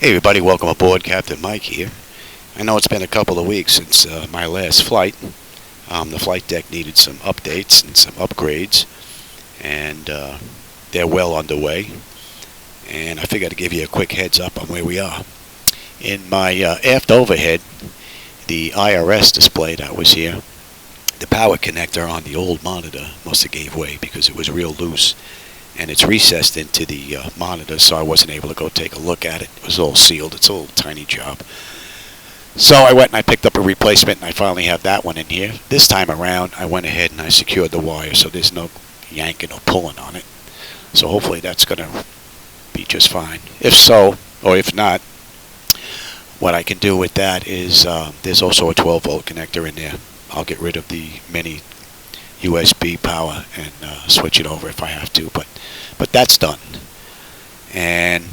Hey everybody, welcome aboard. Captain Mike here. I know it's been a couple of weeks since my last flight. The flight deck needed some updates and some upgrades, and they're well underway. And I figured I'd give you a quick heads up on where we are. In my aft overhead, the IRS display that was here, the power connector on the old monitor must have gave way because it was real loose. And it's recessed into the monitor, so I wasn't able to go take a look at it. It was all sealed. It's a little tiny job. So I went and I picked up a replacement, and I finally have that one in here. This time around, I went ahead and I secured the wire, so there's no yanking or pulling on it. So hopefully that's going to be just fine. If so, or if not, what I can do with that is there's also a 12-volt connector in there. I'll get rid of the mini USB power and switch it over if I have to, but that's done. And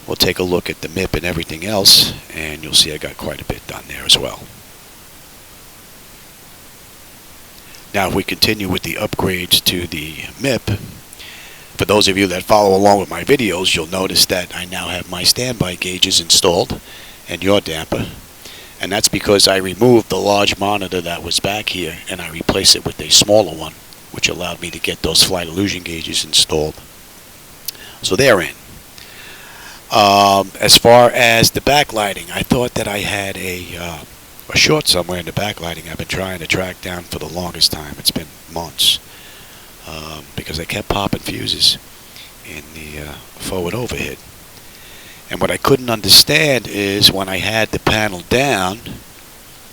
we'll take a look at the MIP and everything else, and you'll see I got quite a bit done there as well. Now if we continue with the upgrades to the MIP, for those of you that follow along with my videos, you'll notice that I now have my standby gauges installed and yaw damper. And that's because I removed the large monitor that was back here and I replaced it with a smaller one, which allowed me to get those flight illusion gauges installed. So they're in. As far as the backlighting, I thought that I had a short somewhere in the backlighting I've been trying to track down for the longest time. It's been months because I kept popping fuses in the forward overhead. And what I couldn't understand is when I had the panel down,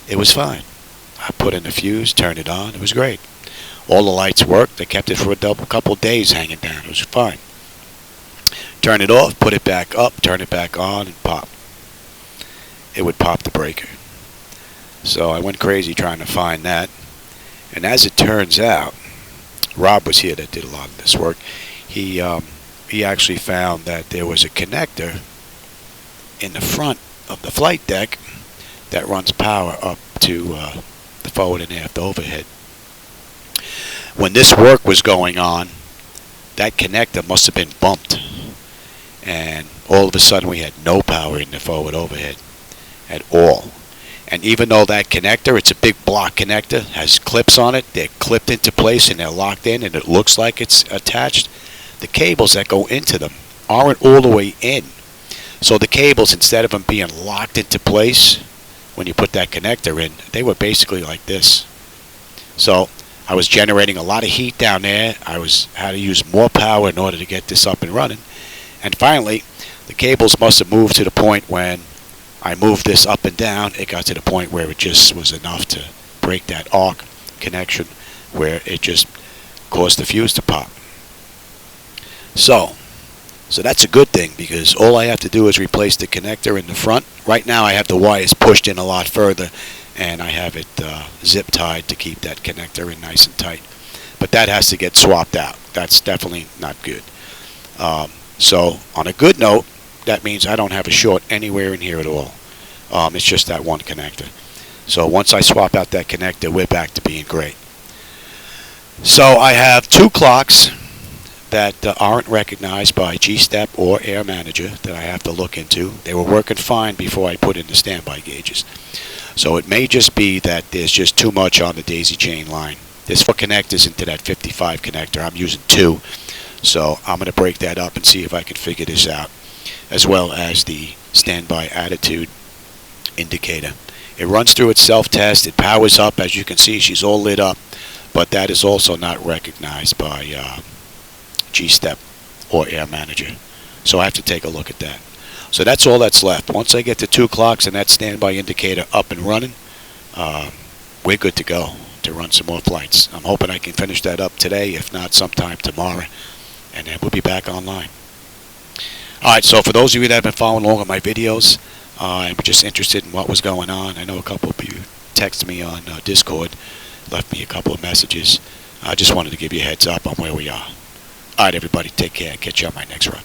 it was fine. I put in a fuse, turned it on, it was great. All the lights worked. I kept it for a couple days hanging down. It was fine. Turn it off, put it back up, turn it back on, and pop. It would pop the breaker. So I went crazy trying to find that. And as it turns out, Rob was here that did a lot of this work. He actually found that there was a connector in the front of the flight deck that runs power up to the forward and aft overhead. When this work was going on, that connector must have been bumped, and all of a sudden we had no power in the forward overhead at all. And even though that connector, it's a big block connector, has clips on it, they're clipped into place and they're locked in and it looks like it's attached, the cables that go into them aren't all the way in. So the cables, instead of them being locked into place when you put that connector in, they were basically like this. So I was generating a lot of heat down there. I had to use more power in order to get this up and running. And finally, the cables must have moved to the point when I moved this up and down, it got to the point where it just was enough to break that arc connection where it just caused the fuse to pop. So that's a good thing because all I have to do is replace the connector in the front. Right now I have the wires pushed in a lot further and I have it zip tied to keep that connector in nice and tight. But that has to get swapped out. That's definitely not good. So on a good note, that means I don't have a short anywhere in here at all. It's just that one connector. So once I swap out that connector, we're back to being great. So I have two clocks that aren't recognized by G-Step or Air Manager that I have to look into. They were working fine before I put in the standby gauges. So it may just be that there's just too much on the daisy chain line. There's 4 connectors into that 55 connector. I'm using 2. So I'm going to break that up and see if I can figure this out, as well as the standby attitude indicator. It runs through its self-test. It powers up. As you can see, she's all lit up. But that is also not recognized by G-Step or Air Manager. So I have to take a look at that. So that's all that's left. Once I get the 2 clocks and that standby indicator up and running, we're good to go to run some more flights. I'm hoping I can finish that up today, if not sometime tomorrow, and then we'll be back online. Alright, so for those of you that have been following along with my videos, I'm just interested in what was going on. I know a couple of you texted me on Discord, left me a couple of messages. I just wanted to give you a heads up on where we are. Alright everybody, take care. Catch you on my next run.